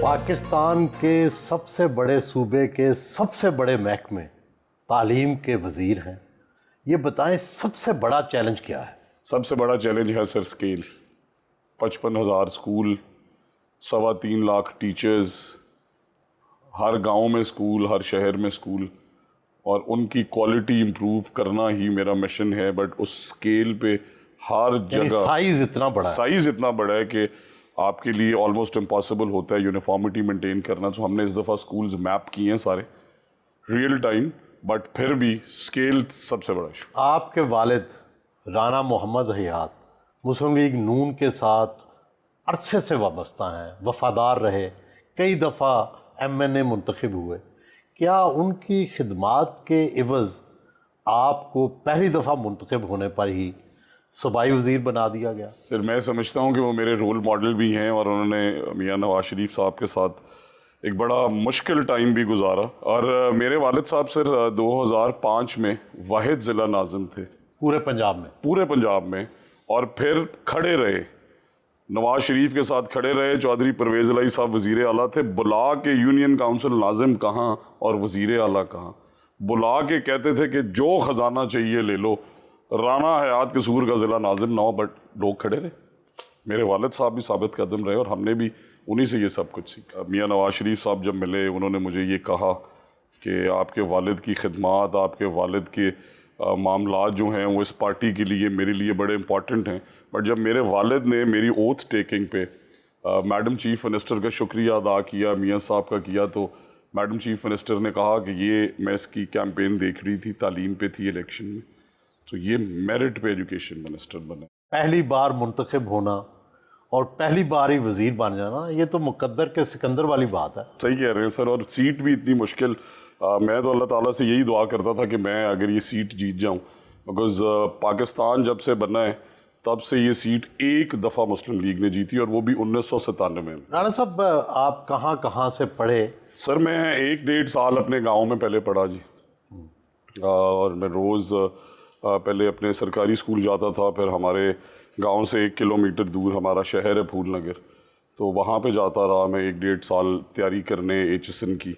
پاکستان کے سب سے بڑے صوبے کے سب سے بڑے محکمے تعلیم کے وزیر ہیں، یہ بتائیں سب سے بڑا چیلنج کیا ہے؟ سب سے بڑا چیلنج ہے سر اسکیل. 55,000 اسکول، 3.25 لاکھ ٹیچرز، ہر گاؤں میں اسکول، ہر شہر میں اسکول، اور ان کی کوالٹی امپروو کرنا ہی میرا مشن ہے. بٹ اس اسکیل پہ ہر جگہ سائز اتنا بڑا ہے کہ آپ کے لیے آلموسٹ امپاسبل ہوتا ہے یونیفارمٹی مینٹین کرنا. تو ہم نے اس دفعہ اسکولز میپ کیے ہیں سارے ریئل ٹائم، بٹ پھر بھی اسکیل سب سے بڑا ایشو. آپ کے والد رانا محمد حیات مسلم لیگ نون کے ساتھ عرصے سے وابستہ ہیں، وفادار رہے، کئی دفعہ MNA منتخب ہوئے. کیا ان کی خدمات کے عوض آپ کو پہلی دفعہ منتخب ہونے پر ہی صوبائی وزیر بنا دیا گیا؟ سر میں سمجھتا ہوں کہ وہ میرے رول ماڈل بھی ہیں، اور انہوں نے میاں نواز شریف صاحب کے ساتھ ایک بڑا مشکل ٹائم بھی گزارا. اور میرے والد صاحب سر 2005 میں واحد ضلع ناظم تھے پورے پنجاب میں، اور پھر کھڑے رہے، نواز شریف کے ساتھ کھڑے رہے. چودھری پرویز الہی صاحب وزیر اعلیٰ تھے، بلا کے یونین کاؤنسل ناظم کہاں اور وزیر اعلیٰ کہاں، بلا کے کہتے تھے کہ جو خزانہ چاہیے لے لو. رانا حیات قصور کا ضلع ناظم نہ ہو، بٹ لوگ کھڑے رہے. میرے والد صاحب بھی ثابت قدم رہے، اور ہم نے بھی انہی سے یہ سب کچھ سیکھا. میاں نواز شریف صاحب جب ملے، انہوں نے مجھے یہ کہا کہ آپ کے والد کی خدمات، آپ کے والد کے معاملات جو ہیں وہ اس پارٹی کے لیے میرے لیے بڑے امپورٹنٹ ہیں. بٹ جب میرے والد نے میری اوتھ ٹیکنگ پہ میڈم چیف منسٹر کا شکریہ ادا کیا، میاں صاحب کا کیا، تو میڈم چیف منسٹر نے کہا کہ یہ میں اس کی کیمپین دیکھ رہی تھی، تعلیم پہ تھی الیکشن میں، تو یہ میرٹ پہ ایجوکیشن منسٹر بنے. پہلی بار منتخب ہونا اور پہلی بار ہی وزیر بن جانا، یہ تو مقدر کے سکندر والی بات ہے. صحیح کہہ رہے ہیں سر. اور سیٹ بھی اتنی مشکل، میں تو اللہ تعالیٰ سے یہی دعا کرتا تھا کہ میں اگر یہ سیٹ جیت جاؤں، بیکاز پاکستان جب سے بنا ہے تب سے یہ سیٹ ایک دفعہ مسلم لیگ نے جیتی، اور وہ بھی 1997 میں. رانا صاحب، آپ کہاں سے پڑھے؟ سر میں 1.5 سال اپنے گاؤں میں پہلے پڑھا جی، اور میں روز پہلے اپنے سرکاری اسکول جاتا تھا، پھر ہمارے گاؤں سے 1 کلومیٹر دور ہمارا شہر ہے پھول نگر، تو وہاں پہ جاتا رہا میں 1.5 سال تیاری کرنے HSN کی.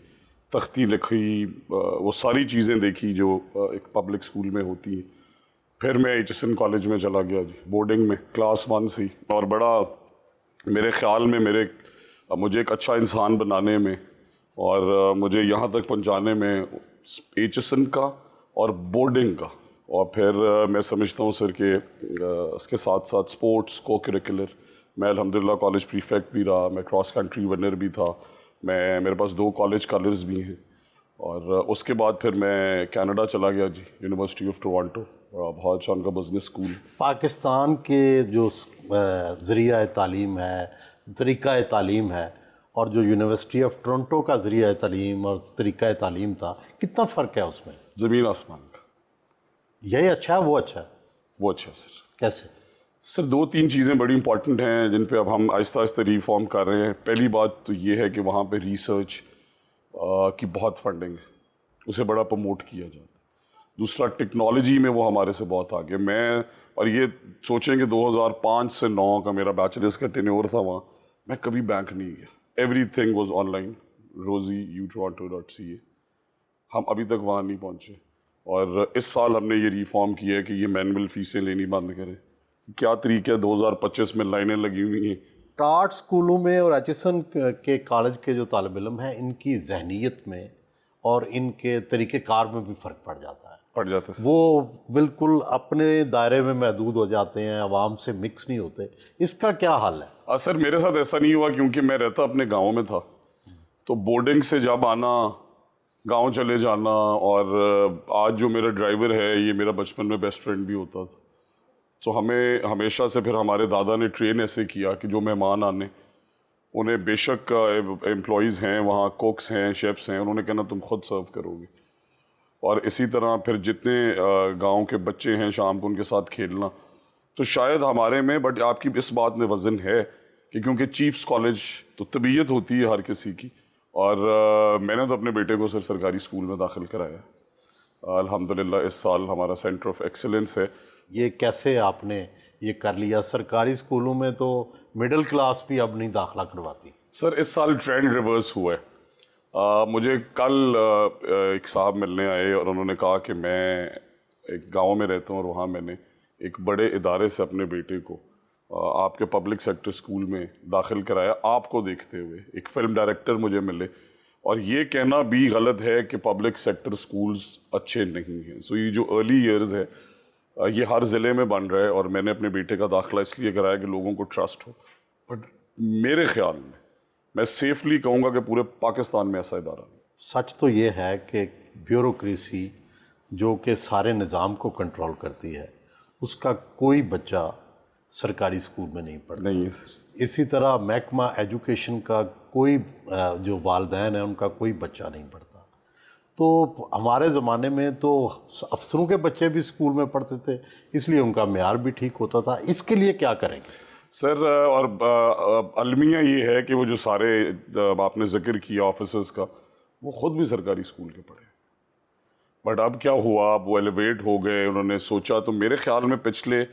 تختی لکھی، وہ ساری چیزیں دیکھی جو ایک پبلک اسکول میں ہوتی ہیں. پھر میں HSN کالج میں چلا گیا جی، بورڈنگ میں کلاس 1 سے ہی. اور بڑا میرے خیال میں مجھے ایک اچھا انسان بنانے میں اور مجھے یہاں تک پہنچانے میں HSN کا اور بورڈنگ کا، اور پھر میں سمجھتا ہوں سر کہ اس کے ساتھ ساتھ اسپورٹس کو کریکولر، میں الحمدللہ کالج پریفیکٹ بھی رہا، میں کراس کنٹری ونر بھی تھا، میرے پاس 2 کالج کلرز بھی ہیں. اور اس کے بعد پھر میں کینیڈا چلا گیا جی، یونیورسٹی آف ٹورانٹو، بہت اچھا ان کا بزنس اسکول. پاکستان کے جو ذریعہ تعلیم ہے، طریقہ تعلیم ہے، اور جو یونیورسٹی آف ٹورنٹو کا ذریعہ تعلیم اور طریقہ تعلیم تھا، کتنا فرق ہے اس میں؟ زمین آسمان کا. یہی اچھا ہے، وہ اچھا ہے؟ وہ اچھا ہے سر. کیسے؟ سر 2-3 چیزیں بڑی امپورٹنٹ ہیں جن پہ اب ہم آہستہ آہستہ ریفارم کر رہے ہیں. پہلی بات تو یہ ہے کہ وہاں پہ ریسرچ کی بہت فنڈنگ ہے، اسے بڑا پروموٹ کیا جاتا ہے. دوسرا، ٹیکنالوجی میں وہ ہمارے سے بہت آگے. اور یہ سوچیں کہ 2005 سے 2009 کا میرا بیچلرس کا ٹینیور تھا وہاں، میں کبھی بینک نہیں گیا، every thing was on line, rosie.utoronto.ca. ہم ابھی تک وہاں نہیں پہنچے. اور اس سال ہم نے یہ ریفارم کیا ہے کہ یہ مینول فیسیں لینی بند کریں. کیا طریقہ ہے، 2025 میں لائنیں لگی ہوئی ہیں. ٹاٹ اسکولوں میں اور HSN کے کالج کے جو طالب علم ہیں، ان کی ذہنیت میں اور ان کے طریقہ کار میں بھی فرق پڑ جاتا ہے. وہ بالکل اپنے دائرے میں محدود ہو جاتے ہیں، عوام سے مکس نہیں ہوتے. اس کا کیا حل ہے؟ سر میرے ساتھ ایسا نہیں ہوا، کیونکہ میں رہتا اپنے گاؤں میں تھا، تو بورڈنگ سے جب آنا، گاؤں چلے جانا، اور آج جو میرا ڈرائیور ہے یہ میرا بچپن میں بیسٹ فرینڈ بھی ہوتا تھا. تو ہمیں ہمیشہ سے پھر ہمارے دادا نے ٹرین ایسے کیا کہ جو مہمان آنے، انہیں بے شک امپلائیز ہیں وہاں، کوکس ہیں، شیفس ہیں، انہوں نے کہنا تم خود سرو کرو گے. اور اسی طرح پھر جتنے گاؤں کے بچے ہیں شام کو ان کے ساتھ کھیلنا. تو شاید ہمارے میں، بٹ آپ کی اس بات میں وزن ہے کہ کیونکہ چیفز کالج تو طبیعت ہوتی ہے ہر کسی کی، اور میں نے تو اپنے بیٹے کو سرکاری اسکول میں داخل کرایا. الحمدللہ اس سال ہمارا سینٹر آف ایکسلنس ہے. یہ کیسے آپ نے یہ کر لیا؟ سرکاری اسکولوں میں تو مڈل کلاس بھی اب نہیں داخلہ کرواتی. سر اس سال ٹرینڈ ریورس ہوا ہے. مجھے کل ایک صاحب ملنے آئے اور انہوں نے کہا کہ میں ایک گاؤں میں رہتا ہوں اور وہاں میں نے ایک بڑے ادارے سے اپنے بیٹے کو آپ کے پبلک سیکٹر اسکول میں داخل کرایا آپ کو دیکھتے ہوئے. ایک فلم ڈائریکٹر مجھے ملے اور یہ کہنا بھی غلط ہے کہ پبلک سیکٹر اسکولز اچھے نہیں ہیں. سو یہ جو ارلی ایئرز ہے یہ ہر ضلع میں بن رہا ہے اور میں نے اپنے بیٹے کا داخلہ اس لیے کرایا کہ لوگوں کو ٹرسٹ ہو. بٹ میرے خیال میں سیفلی کہوں گا کہ پورے پاکستان میں ایسا ادارہ نہیں. سچ تو یہ ہے کہ بیوروکریسی جو کہ سارے نظام کو کنٹرول کرتی ہے اس کا کوئی بچہ سرکاری اسکول میں نہیں پڑھتا. نہیں ہے سر. اسی طرح محکمہ ایجوکیشن کا کوئی جو والدین ہیں ان کا کوئی بچہ نہیں پڑھتا. تو ہمارے زمانے میں تو افسروں کے بچے بھی اسکول میں پڑھتے تھے اس لیے ان کا معیار بھی ٹھیک ہوتا تھا. اس کے لیے کیا کریں گے سر؟ اور المیہ یہ ہے کہ وہ جو سارے آپ نے ذکر کیا آفیسرز کا وہ خود بھی سرکاری اسکول کے پڑھے. بٹ اب کیا ہوا، اب وہ ایلیویٹ ہو گئے، انہوں نے سوچا. تو میرے خیال میں پچھلے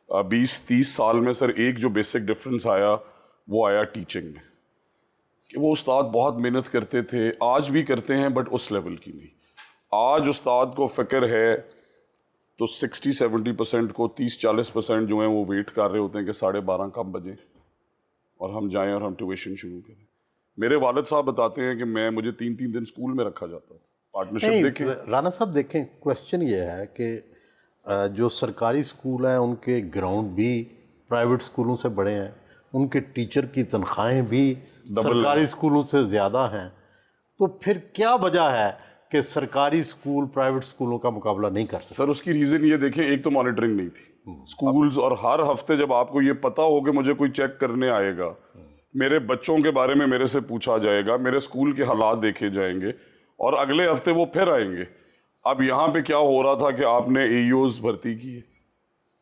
20-30 سال میں سر ایک جو بیسک ڈفرینس آیا وہ آیا ٹیچنگ میں، کہ وہ استاد بہت محنت کرتے تھے، آج بھی کرتے ہیں بٹ اس لیول کی نہیں. آج استاد کو فکر ہے تو 60-70% کو 30-40% جو ہیں وہ ویٹ کر رہے ہوتے ہیں کہ 12:30 کب بجے اور ہم جائیں اور ہم ٹیوشن شروع کریں. میرے والد صاحب بتاتے ہیں کہ مجھے 3 دن اسکول میں رکھا جاتا تھا. پارٹنرشپ دیکھیں رانا صاحب. دیکھیں کویسچن یہ ہے کہ جو سرکاری اسکول ہیں ان کے گراؤنڈ بھی پرائیویٹ اسکولوں سے بڑے ہیں، ان کے ٹیچر کی تنخواہیں بھی سرکاری اسکولوں سے زیادہ ہیں. تو پھر کیا وجہ ہے کہ سرکاری اسکول پرائیویٹ اسکولوں کا مقابلہ نہیں کر سکتے؟ سر اس کی ریزن یہ دیکھیں، ایک تو مانیٹرنگ نہیں تھی اسکولز، اور ہر ہفتے جب آپ کو یہ پتا ہو کہ مجھے کوئی چیک کرنے آئے گا، میرے بچوں کے بارے میں میرے سے پوچھا جائے گا، میرے اسکول کے حالات دیکھے جائیں گے اور اگلے ہفتے وہ پھر آئیں گے. اب یہاں پہ کیا ہو رہا تھا کہ آپ نے اے ایوز بھرتی کی،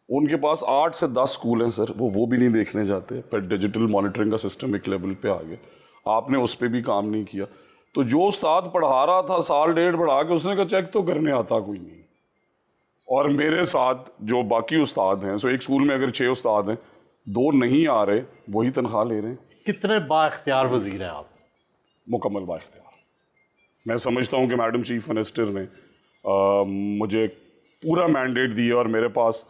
ان کے پاس 8 سے 10 اسکول ہیں سر، وہ بھی نہیں دیکھنے جاتے. پھر ڈیجیٹل مانیٹرنگ کا سسٹم ایک لیول پہ آ گیا، آپ نے اس پہ بھی کام نہیں کیا. تو جو استاد پڑھا رہا تھا سال ڈیڑھ پڑھا کے اس نے کہا چیک تو کرنے آتا کوئی نہیں. اور میرے ساتھ جو باقی استاد ہیں، ایک اسکول میں اگر 6 استاد ہیں، 2 نہیں آ رہے، وہی تنخواہ لے رہے ہیں. کتنے با اختیار وزیر ہیں آپ؟ مکمل با اختیار. میں سمجھتا ہوں کہ میڈم چیف منسٹر نے مجھے پورا مینڈیٹ دیا اور میرے پاس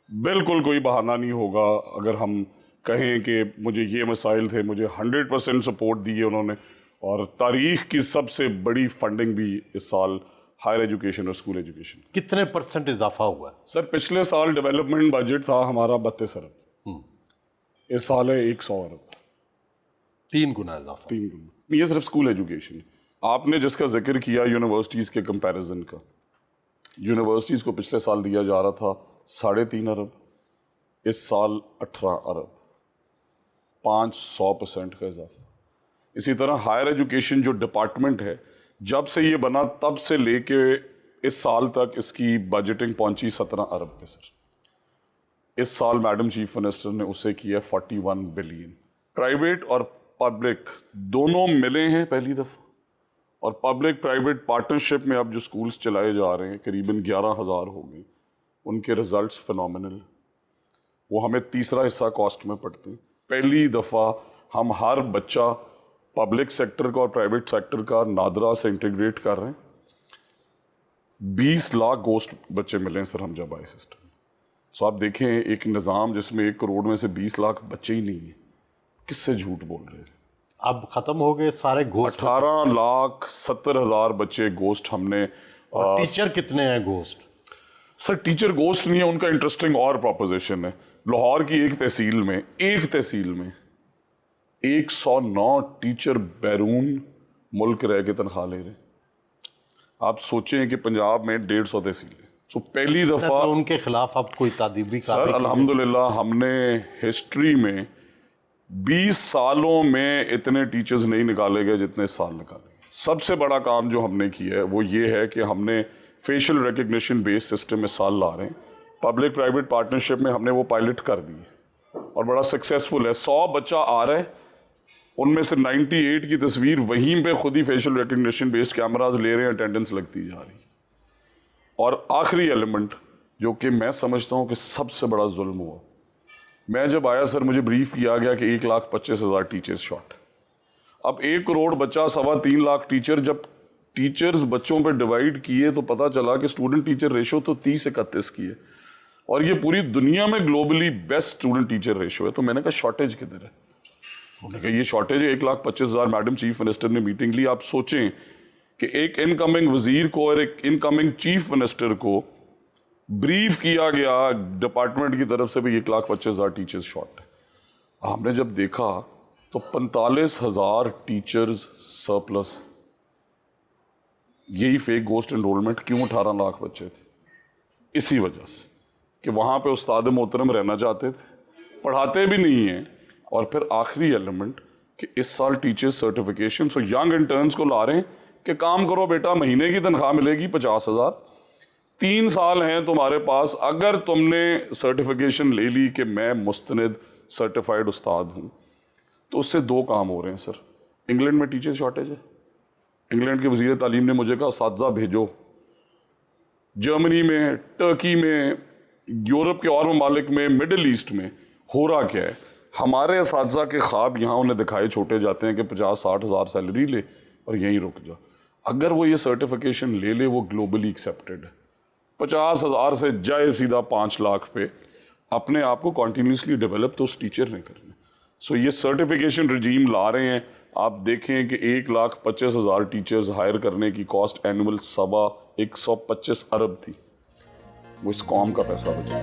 بالکل کوئی بہانہ نہیں ہوگا اگر ہم کہیں کہ مجھے یہ مسائل تھے. مجھے 100% سپورٹ دی ہے انہوں نے، اور تاریخ کی سب سے بڑی فنڈنگ بھی اس سال ہائر ایجوکیشن اور اسکول ایجوکیشن. کتنے % اضافہ ہوا ہے؟ سر پچھلے سال ڈیولپمنٹ بجٹ تھا ہمارا 32 ارب، اس سال ہے 100 ارب. 3 گنا اضافہ. 3 گنا. یہ صرف اسکول ایجوکیشن. آپ نے جس کا ذکر کیا یونیورسٹیز کے کمپیریزن کا، یونیورسٹیز کو پچھلے سال دیا جا رہا تھا 3.5 ارب، اس سال 18 ارب، 500% کا اضافہ. اسی طرح ہائر ایجوکیشن جو ڈپارٹمنٹ ہے، جب سے یہ بنا تب سے لے کے اس سال تک اس کی بجٹنگ پہنچی 17 ارب پہ سر. اس سال میڈم چیف منسٹر نے اسے کیا 41 بلین. پرائیویٹ اور پبلک دونوں ملے ہیں پہلی دفعہ، اور پبلک پرائیویٹ پارٹنرشپ میں اب جو سکولز چلائے جا رہے ہیں قریباً 11,000 ہو گئے. ان کے رزلٹس فنومنل. وہ ہمیں تیسرا حصہ کاسٹ میں پڑتے ہیں. پہلی دفعہ ہم ہر بچہ پبلک سیکٹر کا اور پرائیویٹ سیکٹر کا نادرا سے انٹیگریٹ کر رہے ہیں. 20 لاکھ گوسٹ بچے ملے ہیں سر ہم جب آئے سسٹم. سو آپ دیکھیں ایک نظام جس میں 1 کروڑ میں سے 20 لاکھ بچے ہی نہیں ہیں، کس سے جھوٹ بول رہے ہیں؟ اب ختم ہو گئے سارے گوسٹ. 18,70,000 بچے گوسٹ ہم نے. اور ٹیچر کتنے ہیں گوسٹ؟ سر ٹیچر گوسٹ نہیں ہے، ان کا انٹرسٹنگ اور پروپوزیشن ہے. لاہور کی ایک تحصیل میں 109 ٹیچر بیرون ملک رہ کے تنخواہ لے رہے ہیں. آپ سوچیں کہ پنجاب میں 150 تحصیلیں. سو پہلی دفعہ ان کے خلاف اب کوئی تعدیبی سر الحمدللہ ہم نے ہسٹری میں 20 سالوں میں اتنے ٹیچرز نہیں نکالے گئے جتنے سال نکالے گئے. سب سے بڑا کام جو ہم نے کیا ہے وہ یہ ہے کہ ہم نے فیشل ریکگنیشن بیس سسٹم اس سال لا رہے ہیں. پبلک پرائیویٹ پارٹنرشپ میں ہم نے وہ پائلٹ کر دی ہے اور بڑا سکسیسفل ہے. 100 بچہ آ رہا ہے، ان میں سے 98 کی تصویر وہیں پہ خود ہی فیشل ریکگنیشن بیسڈ کیمراز لے رہے ہیں، اٹینڈنس لگتی جا رہی ہے. اور آخری ایلیمنٹ جو کہ میں سمجھتا ہوں کہ سب سے بڑا ظلم ہوا، میں جب آیا سر مجھے بریف کیا گیا کہ 1,25,000 ٹیچرز شارٹ. اب 1 کروڑ بچہ 3.25 لاکھ ٹیچر, جب ٹیچرز بچوں پہ ڈیوائڈ کیے تو پتا چلا کہ اسٹوڈنٹ ٹیچر ریشو تو 30-31 کی ہے, اور یہ پوری دنیا میں globally best student teacher ratio ہے. تو میں نے کہا شارٹیج کدھر ہے؟ انہوں نے کہا یہ شارٹیج ہے 1,25,000. میڈم چیف منسٹر نے میٹنگ لی. آپ سوچیں کہ ایک انکمنگ وزیر کو اور ایک انکمنگ چیف منسٹر کو بریف کیا گیا ڈپارٹمنٹ کی طرف سے بھی 1,25,000 ٹیچرز شارٹ ہے. آپ نے جب دیکھا تو 45,000 ٹیچرز سرپلس. یہی فیک گوسٹ انرولمنٹ کیوں 18 لاکھ بچے تھے؟ اسی وجہ سے کہ وہاں پہ استاد محترم رہنا چاہتے تھے, پڑھاتے بھی نہیں ہیں. اور پھر آخری ایلیمنٹ کہ اس سال teacher certification, so young interns کو لا رہے ہیں کہ کام کرو بیٹا, مہینے کی تنخواہ ملے گی 50,000, 3 سال ہیں تمہارے پاس, اگر تم نے سرٹیفکیشن لے لی کہ میں مستند سرٹیفائڈ استاد ہوں, تو اس سے 2 کام ہو رہے ہیں سر. انگلینڈ میں ٹیچر شارٹیج ہے, انگلینڈ کے وزیر تعلیم نے مجھے کہا اساتذہ بھیجو. جرمنی میں, ٹرکی میں, یورپ کے اور ممالک میں, مڈل ایسٹ میں ہو رہا کیا ہے؟ ہمارے اساتذہ کے خواب یہاں انہیں دکھائے چھوٹے جاتے ہیں کہ 50-60 ہزار سیلری لے اور یہیں رک جا. اگر وہ یہ سرٹیفکیشن لے لے, وہ گلوبلی ایکسیپٹیڈ ہے. 50,000 سے جائے سیدھا 5 لاکھ پہ, اپنے آپ کو کنٹینیوسلی ڈیولپ تو اس ٹیچر نے کرنا. سو یہ سرٹیفکیشن رجیم لا رہے ہیں. آپ دیکھیں کہ 1,25,000 ٹیچرز ہائر کرنے کی کاسٹ اینول 125 ارب تھی. وہ اس قوم کا پیسہ بچے.